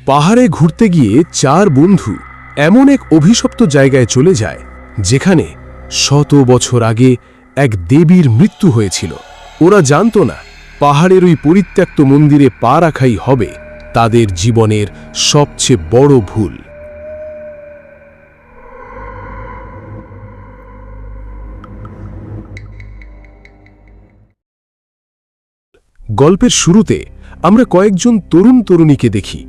পাহাড়ে ঘুরতে গিয়ে চার বন্ধু এমন এক অভিশপ্ত জায়গায় চলে যায় যেখানে শত বছর আগে এক দেবীর মৃত্যু হয়েছিল। ওরা জানত না পাহাড়ের ওই পরিত্যক্ত মন্দিরে পা রাখাই হবে তাদের জীবনের সবচেয়ে বড় ভুল। গল্পের শুরুতে আমরা কয়েকজন তরুণ তরুণীকে দেখি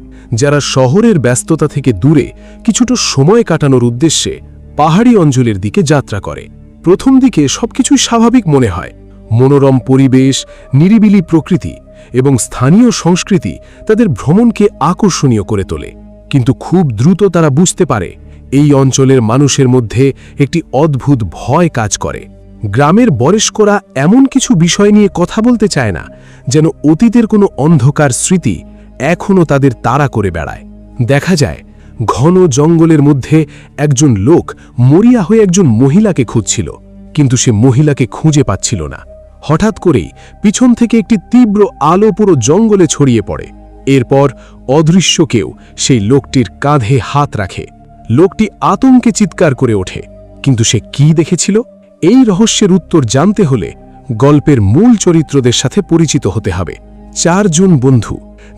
যারা শহরের ব্যস্ততা থেকে দূরে কিছুটা সময় কাটানোর উদ্দেশ্যে পাহাড়ি অঞ্চলের দিকে যাত্রা করে। প্রথম দিকে সবকিছুই স্বাভাবিক মনে হয়। মনোরম পরিবেশ, নিরিবিলি প্রকৃতি এবং স্থানীয় সংস্কৃতি তাদের ভ্রমণকে আকর্ষণীয় করে তোলে। কিন্তু খুব দ্রুত তারা বুঝতে পারে এই অঞ্চলের মানুষের মধ্যে একটি অদ্ভুত ভয় কাজ করে। গ্রামের বয়স্করা এমন কিছু বিষয় নিয়ে কথা বলতে চায় না যেন অতীতের কোনো অন্ধকার স্মৃতি এখনও তাদের তাড়া করে বেড়ায়। দেখা যায় ঘন জঙ্গলের মধ্যে একজন লোক মরিয়া হয়ে একজন মহিলাকে খুঁজছিল, কিন্তু সে মহিলাকে খুঁজে পাচ্ছিল না। হঠাৎ করেই পিছন থেকে একটি তীব্র আলো পুরো জঙ্গলে ছড়িয়ে পড়ে। এরপর অদৃশ্য কেউ সেই লোকটির কাঁধে হাত রাখে। লোকটি আতঙ্কে চিৎকার করে ওঠে, কিন্তু সে কি দেখেছিল? এই রহস্যের উত্তর জানতে হলে গল্পের মূল চরিত্রদের সাথে পরিচিত হতে হবে। চারজন বন্ধু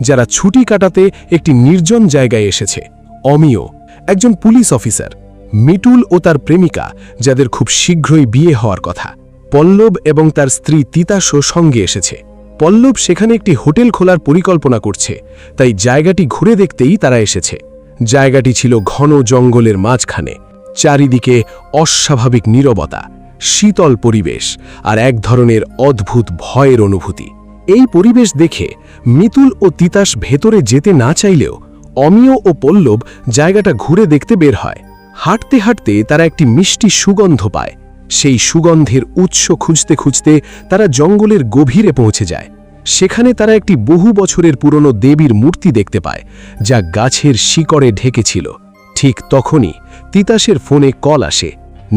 যারা ছুটি কাটাতে একটি নির্জন জায়গায় এসেছে। অমিয়, একজন পুলিশ অফিসার। মিটুল ও তার প্রেমিকা, যাদের খুব শীঘ্রই বিয়ে হওয়ার কথা। পল্লব এবং তার স্ত্রী তিতাসও সঙ্গে এসেছে। পল্লব সেখানে একটি হোটেল খোলার পরিকল্পনা করছে, তাই জায়গাটি ঘুরে দেখতেই তারা এসেছে। জায়গাটি ছিল ঘন জঙ্গলের মাঝখানে। চারিদিকে অস্বাভাবিক নীরবতা, শীতল পরিবেশ আর এক ধরনের অদ্ভুত ভয়ের অনুভূতি। এই পরিবেশ দেখে মিতুল ও তিতাস ভেতরে যেতে না চাইলেও অমিয় ও পল্লব জায়গাটা ঘুরে দেখতে বের হয়। হাঁটতে হাঁটতে তারা একটি মিষ্টি সুগন্ধ পায়। সেই সুগন্ধের উৎস খুঁজতে খুঁজতে তারা জঙ্গলের গভীরে পৌঁছে যায়। সেখানে তারা একটি বহু বছরের পুরনো দেবীর মূর্তি দেখতে পায়, যা গাছের শিকড়ে ঢেকেছিল। ঠিক তখনই তিতাসের ফোনে কল আসে।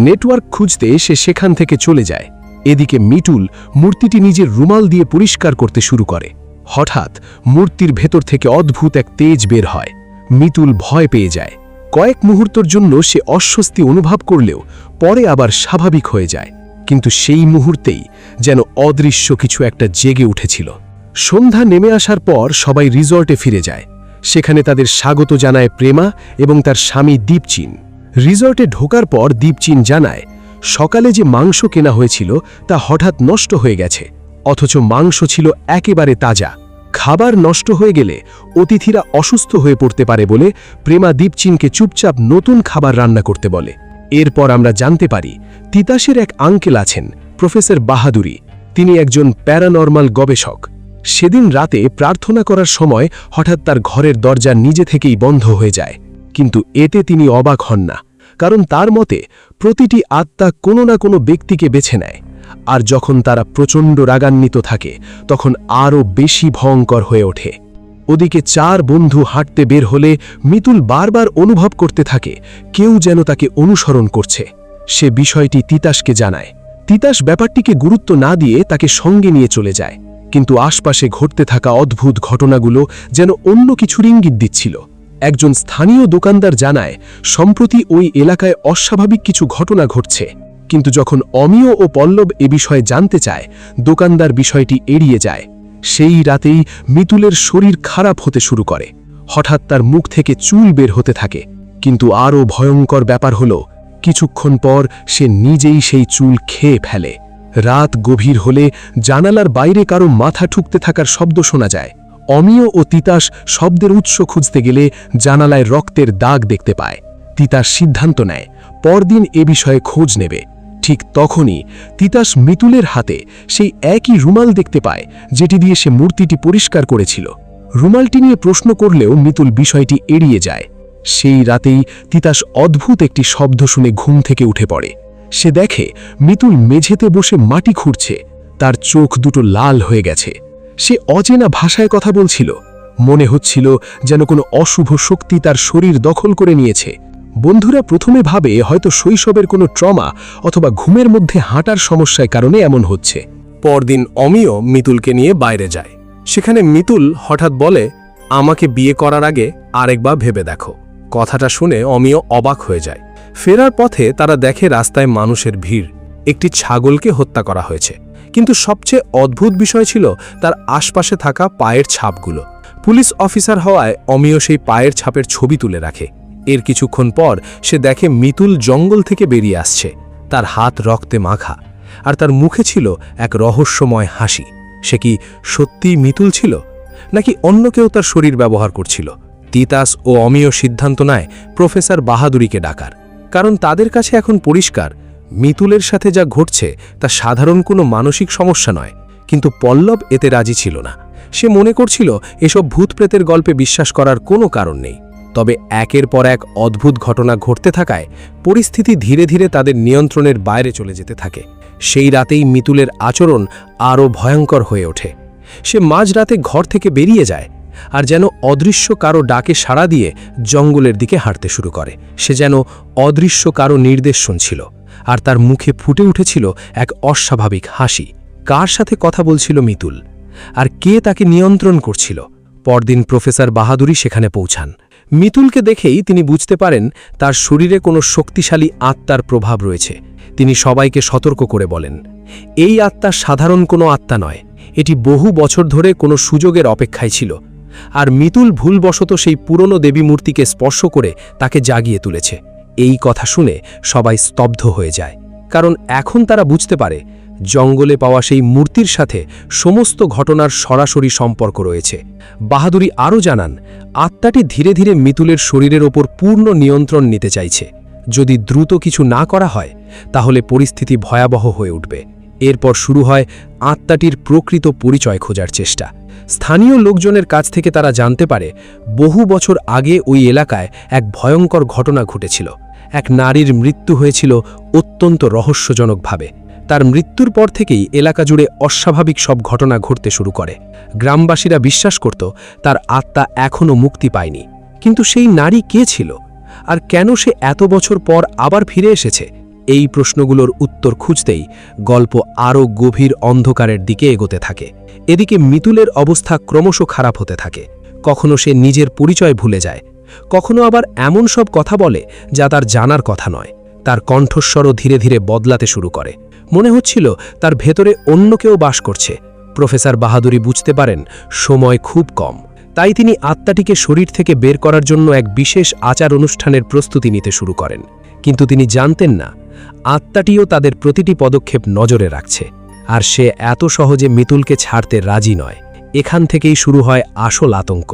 নেটওয়ার্ক খুঁজতে সে সেখান থেকে চলে যায়। এদিকে মিটুল মূর্তিটি নিজের রুমাল দিয়ে পরিষ্কার করতে শুরু করে। হঠাৎ মূর্তির ভেতর থেকে অদ্ভুত এক তেজ বের হয়। মিতুল ভয় পেয়ে যায়। কয়েক মুহূর্তের জন্য সে অস্বস্তি অনুভব করলেও পরে আবার স্বাভাবিক হয়ে যায়। কিন্তু সেই মুহূর্তেই যেন অদৃশ্য কিছু একটা জেগে উঠেছিল। সন্ধ্যা নেমে আসার পর সবাই রিসর্টে ফিরে যায়। সেখানে তাদের স্বাগত জানায় প্রেমা এবং তার স্বামী দীপচিন। রিসর্টে ঢোকার পর দীপচিন জানায় সকালে যে মাংস কেনা হয়েছিল তা হঠাৎ নষ্ট হয়ে গেছে, অথচ মাংস ছিল একেবারে তাজা। খাবার নষ্ট হয়ে গেলে অতিথিরা অসুস্থ হয়ে পড়তে পারে বলে প্রেমা দীপচিনকে চুপচাপ নতুন খাবার রান্না করতে বলে। এরপর আমরা জানতে পারি তিতাসের এক আঙ্কেল আছেন, প্রফেসর বাহাদুরি। তিনি একজন প্যারানর্মাল গবেষক। সেদিন রাতে প্রার্থনা করার সময় হঠাৎ তার ঘরের দরজা নিজে থেকেই বন্ধ হয়ে যায়। কিন্তু এতে তিনি অবাক হন না, কারণ তার মতে প্রতিটি আত্মা কোনো না কোনো ব্যক্তিকে বেছে নেয়। আর যখন তারা প্রচণ্ড রাগান্বিত থাকে তখন আরও বেশি ভয়ঙ্কর হয়ে ওঠে। ওদিকে চার বন্ধু হাঁটতে বের হলে মিতুল বারবার অনুভব করতে থাকে কেউ যেন তাকে অনুসরণ করছে। সে বিষয়টি তিতাসকে জানায়। তিতাস ব্যাপারটিকে গুরুত্ব না দিয়ে তাকে সঙ্গে নিয়ে চলে যায়, কিন্তু আশপাশে ঘটতে থাকা অদ্ভুত ঘটনাগুলো যেন অন্য কিছুর ইঙ্গিত দিচ্ছিল। একজন স্থানীয় দোকানদার জানায় সম্প্রতি ওই এলাকায় অস্বাভাবিক কিছু ঘটনা ঘটছে, কিন্তু যখন অমিয় ও পল্লব এ বিষয়ে জানতে চায় দোকানদার বিষয়টি এড়িয়ে যায়। সেই রাতেই মিতুলের শরীর খারাপ হতে শুরু করে। হঠাৎ তার মুখ থেকে চুল বের হতে থাকে, কিন্তু আরও ভয়ঙ্কর ব্যাপার হলো কিছুক্ষণ পর সে নিজেই সেই চুল খেয়ে ফেলে। রাত গভীর হলে জানালার বাইরে কারো মাথা ঠুকতে থাকার শব্দ শোনা যায়। অমিয় ও তিতাস শব্দের উৎস খুঁজতে গেলে জানালায় রক্তের দাগ দেখতে পায়। তিতাস সিদ্ধান্ত নেয় পরদিন এ বিষয়ে খোঁজ নেবে। ঠিক তখনই তিতাস মিতুলের হাতে সেই একই রুমাল দেখতে পায় যেটি দিয়ে সে মূর্তিটি পরিষ্কার করেছিল। রুমালটি নিয়ে প্রশ্ন করলেও মিতুল বিষয়টি এড়িয়ে যায়। সেই রাতেই তিতাস অদ্ভুত একটি শব্দ শুনে ঘুম থেকে উঠে পড়ে। সে দেখে মিতুল মেঝেতে বসে মাটি খুঁড়ছে। তার চোখ দুটো লাল হয়ে গেছে। সে অচেনা ভাষায় কথা বলছিল। মনে হচ্ছিল যেন কোনো অশুভ শক্তি তার শরীর দখল করে নিয়েছে। বন্ধুরা প্রথমে ভাবে হয়তো শৈশবের কোনো ট্রমা অথবা ঘুমের মধ্যে হাঁটার সমস্যার কারণে এমন হচ্ছে। পরদিন অমিয় মিতুলকে নিয়ে বাইরে যায়। সেখানে মিতুল হঠাৎ বলে, আমাকে বিয়ে করার আগে আরেকবার ভেবে দেখো। কথাটা শুনে অমিয় অবাক হয়ে যায়। ফেরার পথে তারা দেখে রাস্তায় মানুষের ভিড়। একটি ছাগলকে হত্যা করা হয়েছে, কিন্তু সবচেয়ে অদ্ভুত বিষয় ছিল তার আশপাশে থাকা পায়ের ছাপগুলো। পুলিশ অফিসার হওয়ায় অমিয় সেই পায়ের ছাপের ছবি তুলে রাখে। এর কিছুক্ষণ পর সে দেখে মিতুল জঙ্গল থেকে বেরিয়ে আসছে। তার হাত রক্তে মাখা, আর তার মুখে ছিল এক রহস্যময় হাসি। সে কি সত্যিই মিতুল ছিল, নাকি অন্য কেউ তার শরীর ব্যবহার করছিল? তিতাস ও অমিয় সিদ্ধান্ত নেয় প্রফেসর বাহাদুরীকে ডাকার, কারণ তাদের কাছে এখন পরিষ্কার মিতুলের সাথে যা ঘটছে তা সাধারণ কোনো মানসিক সমস্যা নয়। কিন্তু পল্লব এতে রাজি ছিল না। সে মনে করছিল এসব ভূতপ্রেতের গল্পে বিশ্বাস করার কোনো কারণ নেই। তবে একের পর এক অদ্ভুত ঘটনা ঘটতে থাকায় পরিস্থিতি ধীরে ধীরে তাদের নিয়ন্ত্রণের বাইরে চলে যেতে থাকে। সেই রাতেই মিতুলের আচরণ আরও ভয়ঙ্কর হয়ে ওঠে। সে মাঝরাতে ঘর থেকে বেরিয়ে যায়, আর যেন অদৃশ্য কারো ডাকে সাড়া দিয়ে জঙ্গলের দিকে হাঁটতে শুরু করে। সে যেন অদৃশ্য কারো নির্দেশ শুনছিল, আর তার মুখে ফুটে উঠেছিল এক অস্বাভাবিক হাসি। কার সাথে কথা বলছিল মিতুল, আর কে তাকে নিয়ন্ত্রণ করছিল? পরদিন প্রফেসর বাহাদুরী সেখানে পৌঁছান। মিতুলকে দেখেই তিনি বুঝতে পারেন তার শরীরে কোনো শক্তিশালী আত্মার প্রভাব রয়েছে। তিনি সবাইকে সতর্ক করে বলেন, এই আত্মা সাধারণ কোনো আত্মা নয়, এটি বহু বছর ধরে কোনো সুযোগের অপেক্ষায় ছিল। আর মিতুল ভুলবশত সেই পুরনো দেবী মূর্তিকে স্পর্শ করে তাকে জাগিয়ে তুলেছে। এই কথা শুনে সবাই স্তব্ধ হয়ে যায়, কারণ এখন তারা বুঝতে পারে জঙ্গলে পাওয়া সেই মূর্তির সাথে সমস্ত ঘটনার সরাসরি সম্পর্ক রয়েছে। বাহাদুরী আরও জানান, আত্মাটি ধীরে ধীরে মিতুলের শরীরের ওপর পূর্ণ নিয়ন্ত্রণ নিতে চাইছে। যদি দ্রুত কিছু না করা হয় তাহলে পরিস্থিতি ভয়াবহ হয়ে উঠবে। এরপর শুরু হয় আত্মাটির প্রকৃত পরিচয় খোঁজার চেষ্টা। স্থানীয় লোকজনের কাছ থেকে তারা জানতে পারে বহু বছর আগে ওই এলাকায় এক ভয়ঙ্কর ঘটনা ঘটেছিল। এক নারীর মৃত্যু হয়েছিল অত্যন্ত রহস্যজনকভাবে। তার মৃত্যুর পর থেকেই এলাকা জুড়ে অস্বাভাবিক সব ঘটনা ঘটতে শুরু করে। গ্রামবাসীরা বিশ্বাস করত তার আত্মা এখনও মুক্তি পায়নি। কিন্তু সেই নারী কে ছিল, আর কেন সে এত বছর পর আবার ফিরে এসেছে? এই প্রশ্নগুলোর উত্তর খুঁজতেই গল্প আরও গভীর অন্ধকারের দিকে এগোতে থাকে। এদিকে মিতুলের অবস্থা ক্রমশ খারাপ হতে থাকে। কখনো সে নিজের পরিচয় ভুলে যায়, কখনো আবার এমন সব কথা বলে যা তার জানার কথা নয়। তার কণ্ঠস্বরও ধীরে ধীরে বদলাতে শুরু করে। মনে হচ্ছিল তার ভেতরে অন্য কেউ বাস করছে। প্রফেসর বাহাদুরী বুঝতে পারেন সময় খুব কম, তাই তিনি আত্মাটিকে শরীর থেকে বের করার জন্য এক বিশেষ আচার অনুষ্ঠানের প্রস্তুতি নিতে শুরু করেন। কিন্তু তিনি জানতেন না আত্মাটিও তাদের প্রতিটি পদক্ষেপ নজরে রাখছে, আর সে এত সহজে মিতুলকে ছাড়তে রাজি নয়। এখান থেকেই শুরু হয় আসল আতঙ্ক,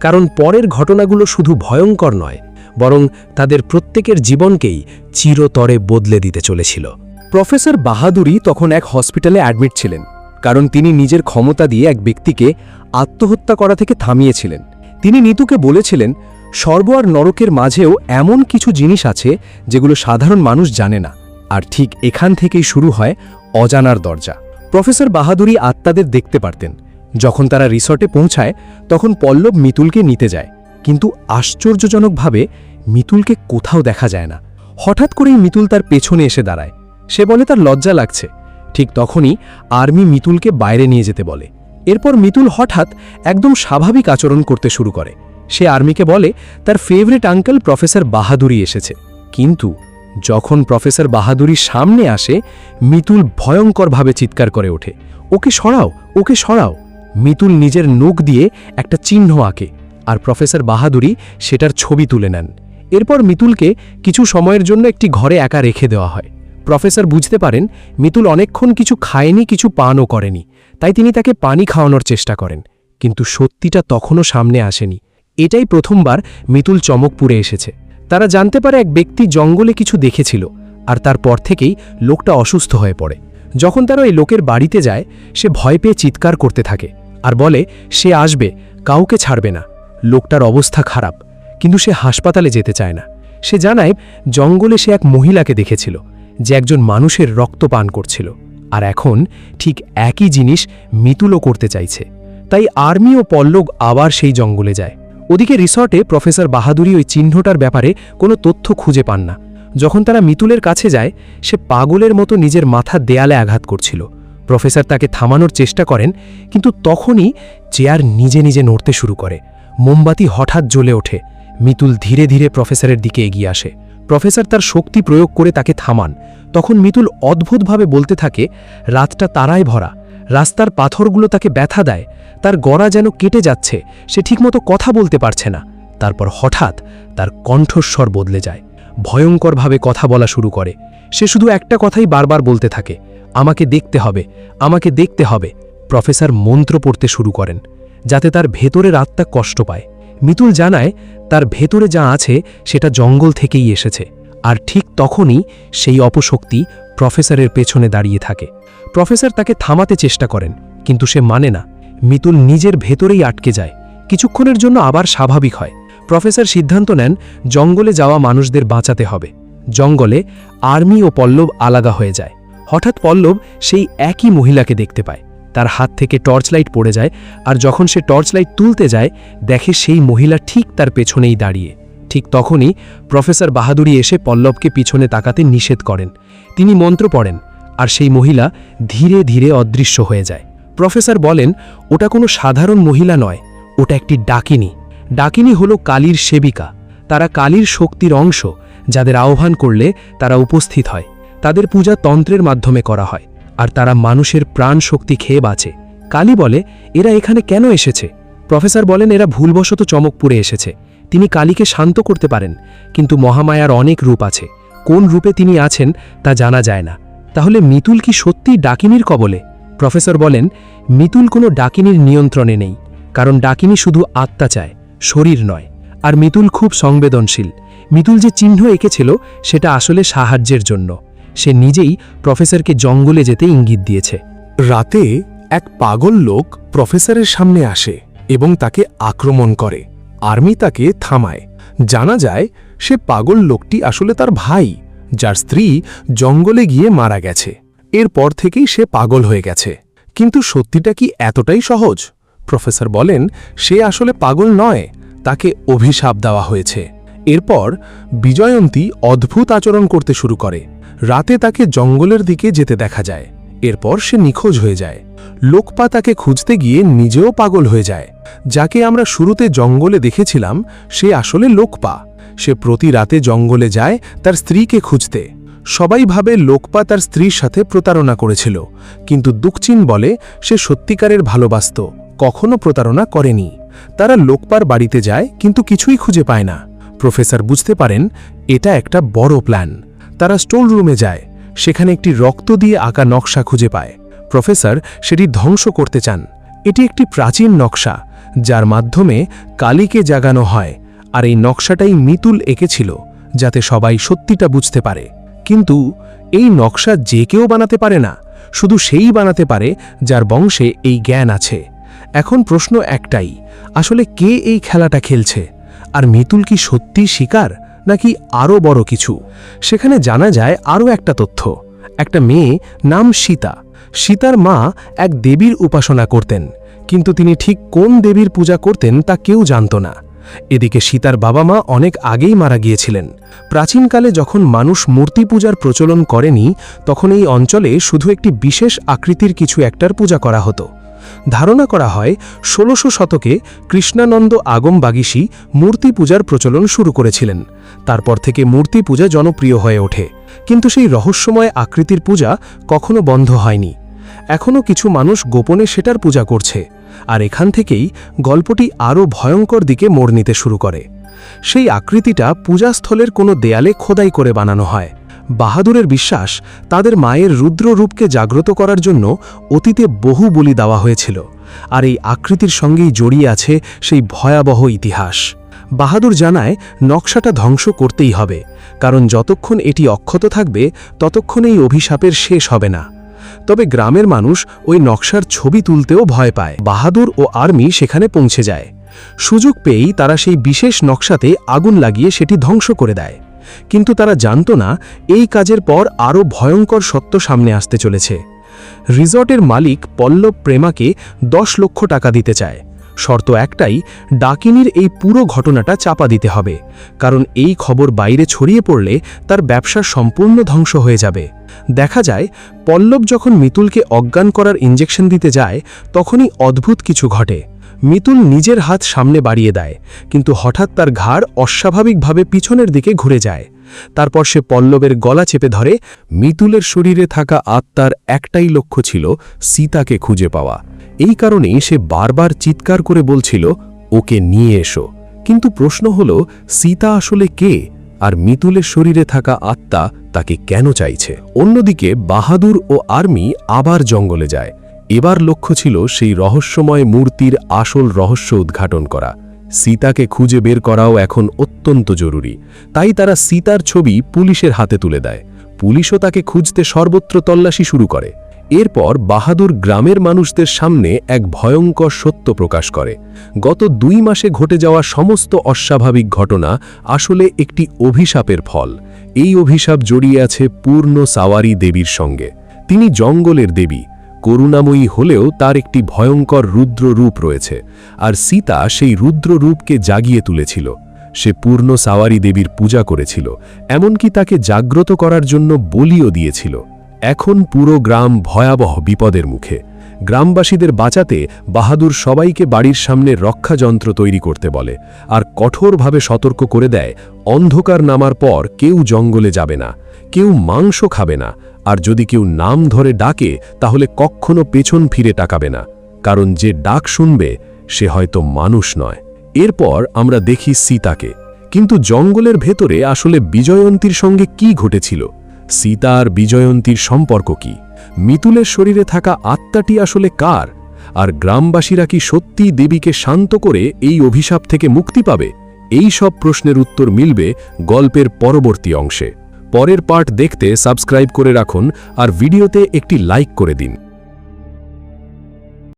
কারণ পরের ঘটনাগুলো শুধু ভয়ঙ্কর নয়, বরং তাদের প্রত্যেকের জীবনকেই চিরতরে বদলে দিতে চলেছিল। প্রফেসর বাহাদুরী তখন এক হসপিটালে অ্যাডমিট ছিলেন, কারণ তিনি নিজের ক্ষমতা দিয়ে এক ব্যক্তিকে আত্মহত্যা করা থেকে থামিয়েছিলেন। তিনি নিতুকে বলেছিলেন, স্বর্গ আর নরকের মাঝেও এমন কিছু জিনিস আছে যেগুলো সাধারণ মানুষ জানে না। আর ঠিক এখান থেকেই শুরু হয় অজানার দরজা। প্রফেসর বাহাদুরী আত্মাদের দেখতে পারতেন। যখন তারা রিসর্টে পৌঁছায় তখন পল্লব মিতুলকে নিতে যায়, কিন্তু আশ্চর্যজনকভাবে মিতুলকে কোথাও দেখা যায় না। হঠাৎ করেই মিতুল তার পেছনে এসে দাঁড়ায়। সে বলে তার লজ্জা লাগছে। ঠিক তখনই আর্মি মিতুলকে বাইরে নিয়ে যেতে বলে। এরপর মিতুল হঠাৎ একদম স্বাভাবিক আচরণ করতে শুরু করে। সে আর্মিকে বলে তার ফেভারিট আঙ্কেল প্রফেসর বাহাদুরী এসেছে। কিন্তু যখন প্রফেসর বাহাদুরী সামনে আসে মিতুল ভয়ঙ্করভাবে চিৎকার করে ওঠে, ওকে সরাও, ওকে সরাও। মিতুল নিজের নখ দিয়ে একটা চিহ্ন আঁকে, আর প্রফেসর বাহাদুরী সেটার ছবি তুলে নেন। এরপর মিতুলকে কিছু সময়ের জন্য একটি ঘরে একা রেখে দেওয়া হয়। প্রফেসর বুঝতে পারেন মিতুল অনেকক্ষণ কিছু খায়নি, কিছু পানও করেনি, তাই তিনি তাকে পানি খাওয়ানোর চেষ্টা করেন। কিন্তু সত্যিটা তখনও সামনে আসেনি। এটাই প্রথমবার মিতুল চমকপুরে এসেছে। তারা জানতে পারে এক ব্যক্তি জঙ্গলে কিছু দেখেছিল, আর তারপর থেকেই লোকটা অসুস্থ হয়ে পড়ে। যখন তারা এই লোকের বাড়িতে যায় সে ভয় পেয়ে চিৎকার করতে থাকে আর বলে সে আসবে, কাউকে ছাড়বে না। লোকটার অবস্থা খারাপ, কিন্তু সে হাসপাতালে যেতে চায় না। সে জানায় জঙ্গলে সে এক মহিলাকে দেখেছিল যে একজন মানুষের রক্ত পান করছিল, আর এখন ঠিক একই জিনিস মিতুলও করতে চাইছে। তাই আর্মি ও পল্লব আবার সেই জঙ্গলে যায়। ওদিকে রিসর্টে প্রফেসর বাহাদুরী ওই চিহ্নটার ব্যাপারে কোনো তথ্য খুঁজে পান না। যখন তারা মিতুলের কাছে যায় সে পাগলের মতো নিজের মাথা দেয়ালে আঘাত করছিল। প্রফেসর তাকে থামানোর চেষ্টা করেন, কিন্তু তখনই চেয়ার নিজে নিজে নড়তে শুরু করে। মোমবাতি হঠাৎ জ্বলে ওঠে। মিতুল ধীরে ধীরে প্রফেসরের দিকে এগিয়ে আসে। প্রফেসর তার শক্তি প্রয়োগ করে তাকে থামান। তখন মিতুল অদ্ভুতভাবে বলতে থাকে, রাতটা তারায় ভরা, রাস্তার পাথরগুলো তাকে ব্যথা দেয়, তার গলা যেন কেটে যাচ্ছে, সে ঠিকমতো কথা বলতে পারছে না। তারপর হঠাৎ তার কণ্ঠস্বর বদলে যায়, ভয়ঙ্করভাবে কথা বলা শুরু করে। সে শুধু একটা কথাই বারবার বলতে থাকে, আমাকে দেখতে হবে, আমাকে দেখতে হবে। প্রফেসর মন্ত্র পড়তে শুরু করেন, যাতে তার ভেতরের আত্মা কষ্ট পায়। মিতুল জানায় তার ভেতরে যা আছে সেটা জঙ্গল থেকেই এসেছে। আর ঠিক তখনই সেই অপশক্তি প্রফেসরের পেছনে দাঁড়িয়ে থাকে। প্রফেসর তাকে থামাতে চেষ্টা করেন, কিন্তু সে মানে না। মিতুল নিজের ভেতরেই আটকে যায়। কিছুক্ষণের জন্য আবার স্বাভাবিক হয়। প্রফেসর সিদ্ধান্ত নেন জঙ্গলে যাওয়া মানুষদের বাঁচাতে হবে। জঙ্গলে আর্মি ও পল্লব আলাদা হয়ে যায়। হঠাৎ পল্লব সেই একই মহিলাকে দেখতে পায়। তার হাত থেকে টর্চ লাইট পড়ে যায়, আর যখন সে টর্চ লাইট তুলতে যায়, দেখে সেই মহিলা ঠিক তার পেছনেই দাঁড়িয়ে। ঠিক তখনই প্রফেসর বাহাদুরি এসে পল্লবকে পিছনে তাকাতে নিষেধ করেন। তিনি মন্ত্র পড়েন, আর সেই মহিলা ধীরে ধীরে অদৃশ্য হয়ে যায়। প্রফেসর বলেন, ওটা কোনো সাধারণ মহিলা নয়, ওটা একটি ডাকিনী। ডাকিনী হলো কালীর সেবিকা। তারা কালীর শক্তির অংশ, যাদের আহ্বান করলে তারা উপস্থিত হয়। তাদের পূজা তন্ত্রের মাধ্যমে করা হয়, আর তারা মানুষের প্রাণ শক্তি খেয়ে বাঁচে। কালী বলে, এরা এখানে কেন এসেছে? প্রফেসর বলেন, এরা ভুলবশত চমকপুরে এসেছে। তিনি কালীকে শান্ত করতে পারেন, কিন্তু মহামায়ার অনেক রূপ আছে। কোন রূপে তিনি আছেন তা জানা যায় না। তাহলে মিতুল কি সত্যিই ডাকিনীর কবলে? প্রফেসর বলেন, মিতুল কোনো ডাকিনীর নিয়ন্ত্রণে নেই, কারণ ডাকিনী শুধু আত্মা চায়, শরীর নয়। আর মিতুল খুব সংবেদনশীল। মিতুল যে চিহ্ন এঁকেছিল সেটা আসলে সাহায্যের জন্য। সে নিজেই প্রফেসরকে জঙ্গলে যেতে ইঙ্গিত দিয়েছে। রাতে এক পাগল লোক প্রফেসরের সামনে আসে এবং তাকে আক্রমণ করে। আর্মি তাকে থামায়। জানা যায় সে পাগল লোকটি আসলে তার ভাই, যার স্ত্রী জঙ্গলে গিয়ে মারা গেছে। এরপর থেকেই সে পাগল হয়ে গেছে। কিন্তু সত্যিটা কি এতটাই সহজ? প্রফেসর বলেন, সে আসলে পাগল নয়, তাকে অভিশাপ দেওয়া হয়েছে। এরপর বিজয়ন্তী অদ্ভুত আচরণ করতে শুরু করে। রাতে তাকে জঙ্গলের দিকে যেতে দেখা যায়। এরপর সে নিখোঁজ হয়ে যায়। লোকপা তাকে খুঁজতে গিয়ে নিজেও পাগল হয়ে যায়। যাকে আমরা শুরুতে জঙ্গলে দেখেছিলাম সে আসলে লোকপা। সে প্রতি রাতে জঙ্গলে যায় তার স্ত্রীকে খুঁজতে। সবাই ভাবে লোকপা তার স্ত্রীর সাথে প্রতারণা করেছিল, কিন্তু দুকচিন বলে সে সত্যিকারের ভালোবাসত, কখনো প্রতারণা করেনি। তারা লোকপার বাড়িতে যায়, কিন্তু কিছুই খুঁজে পায় না। প্রফেসর বুঝতে পারেন এটা একটা বড় প্ল্যান। তারা স্টোর রুমে যায়, সেখানে একটি রক্ত দিয়ে আঁকা নকশা খুঁজে পায়। প্রফেসর সেটি ধ্বংস করতে চান। এটি একটি প্রাচীন নকশা, যার মাধ্যমে কালীকে জাগানো হয়। আর এই নকশাটাই মিতুল এঁকেছিল, যাতে সবাই সত্যিটা বুঝতে পারে। কিন্তু এই নকশা যে কেউ বানাতে পারে না, শুধু সেই বানাতে পারে যার বংশে এই জ্ঞান আছে। এখন প্রশ্ন একটাই, আসলে কে এই খেলাটা খেলছে? আর মিতুল কি সত্যি শিকার, নাকি আরও বড় কিছু? সেখানে জানা যায় আরও একটা তথ্য। একটা মেয়ে নাম সীতা। সীতার মা এক দেবীর উপাসনা করতেন, কিন্তু তিনি ঠিক কোন দেবীর পূজা করতেন তা কেউ জানত না। এদিকে সীতার বাবা মা অনেক আগেই মারা গিয়েছিলেন। প্রাচীনকালে যখন মানুষ মূর্তি পূজার প্রচলন করেনি, তখন এই অঞ্চলে শুধু একটি বিশেষ আকৃতির কিছু একটার পূজা করা হতো। ধারণা করা হয় ১৬০০ শতকে কৃষ্ণানন্দ আগম বাগিশি মূর্তি পূজার প্রচলন শুরু করেছিলেন। তারপর থেকে মূর্তি পূজা জনপ্রিয় হয়ে ওঠে, কিন্তু সেই রহস্যময় আকৃতির পূজা কখনো বন্ধ হয়নি। এখনও কিছু মানুষ গোপনে সেটার পূজা করছে, আর এখান থেকেই গল্পটি আরও ভয়ঙ্কর দিকে মোড় নিতে শুরু করে। সেই আকৃতিটা পূজাস্থলের কোনো দেয়ালে খোদাই করে বানানো হয়। বাহাদুরের বিশ্বাস, তাদের মায়ের রুদ্র রূপকে জাগ্রত করার জন্য অতীতে বহু বলি দেওয়া হয়েছিল, আর এই আকৃতির সঙ্গেই জড়িয়ে আছে সেই ভয়াবহ ইতিহাস। বাহাদুর জানায় নকশাটা ধ্বংস করতেই হবে, কারণ যতক্ষণ এটি অক্ষত থাকবে ততক্ষণ এই অভিশাপের শেষ হবে না। তবে গ্রামের মানুষ ওই নকশার ছবি তুলতেও ভয় পায়। বাহাদুর ও আর্মি সেখানে পৌঁছে যায়। সুযোগ পেয়েই তারা সেই বিশেষ নকশাতে আগুন লাগিয়ে সেটি ধ্বংস করে দেয়। কিন্তু তারা জানত না এই কাজের পর আরও ভয়ঙ্কর সত্য সামনে আসতে চলেছে। রিসর্টের মালিক পল্লব প্রেমাকে ১০ লক্ষ টাকা দিতে চায়। শর্ত একটাই, ডাকিনীর এই পুরো ঘটনাটা চাপা দিতে হবে, কারণ এই খবর বাইরে ছড়িয়ে পড়লে তার ব্যবসা সম্পূর্ণ ধ্বংস হয়ে যাবে। দেখা যায় পল্লব যখন মিতুলকে অজ্ঞান করার ইঞ্জেকশন দিতে যায়, তখনই অদ্ভুত কিছু ঘটে। মিতুল নিজের হাত সামনে বাড়িয়ে দেয়, কিন্তু হঠাৎ তার ঘাড় অস্বাভাবিকভাবে পিছনের দিকে ঘুরে যায়। তারপর সে পল্লবের গলা চেপে ধরে। মিতুলের শরীরে থাকা আত্মার একটাই লক্ষ্য ছিল সীতাকে খুঁজে পাওয়া। এই কারণেই সে বারবার চিৎকার করে বলছিল, ওকে নিয়ে এসো। কিন্তু প্রশ্ন হল, সীতা আসলে কে, আর মিতুলের শরীরে থাকা আত্মা তাকে কেন চাইছে? অন্যদিকে বাহাদুর ও আর্মি আবার জঙ্গলে যায়। এবার লক্ষ্য ছিল সেই রহস্যময় মূর্তির আসল রহস্য উদ্ঘাটন করা। সীতাকে খুঁজে বের করাও এখন অত্যন্ত জরুরি। তাই তারা সীতার ছবি পুলিশের হাতে তুলে দেয়। পুলিশও তাকে খুঁজতে সর্বত্র তল্লাশি শুরু করে। এরপর বাহাদুর গ্রামের মানুষদের সামনে এক ভয়ঙ্কর সত্য প্রকাশ করে। গত 2 মাসে ঘটে যাওয়া সমস্ত অস্বাভাবিক ঘটনা আসলে একটি অভিশাপের ফল। এই অভিশাপ জড়িয়ে আছে পূর্ণ সাওয়ারি দেবীর সঙ্গে। তিনি জঙ্গলের দেবী, করুণাময়ী হলেও তার একটি ভয়ঙ্কর রুদ্র রূপ রয়েছে, আর সীতা সেই রুদ্র রূপকে জাগিয়ে তুলেছিল। সে পূর্ণ সাওয়ারি দেবীর পূজা করেছিল, এমনকি তাকে জাগ্রত করার জন্য বলিও দিয়েছিল। এখন পুরো গ্রাম ভয়াবহ বিপদের মুখে। গ্রামবাসীদের বাঁচাতে বাহাদুর সবাইকে বাড়ির সামনে রক্ষাযন্ত্র তৈরি করতে বলে, আর কঠোরভাবে সতর্ক করে দেয়, অন্ধকার নামার পর কেউ জঙ্গলে যাবে না, কেউ মাংস খাবে না, আর যদি কেউ নাম ধরে ডাকে তাহলে কখনো পেছন ফিরে তাকাবে না, কারণ যে ডাক শুনবে সে হয়তো মানুষ নয়। এরপর আমরা দেখি সীতাকে। কিন্তু জঙ্গলের ভেতরে আসলে বিজয়ন্তীর সঙ্গে কি ঘটেছিল? সীতা আর বিজয়ন্তীর সম্পর্ক কি? মিতুলের শরীরে থাকা আত্মাটি আসলে কার? আর গ্রামবাসীরা কি সত্যিই দেবীকে শান্ত করে এই অভিশাপ থেকে মুক্তি পাবে? এই সব প্রশ্নের উত্তর মিলবে গল্পের পরবর্তী অংশে। পরের পার্ট দেখতে সাবস্ক্রাইব করে রাখুন আর ভিডিওতে একটি লাইক করে দিন।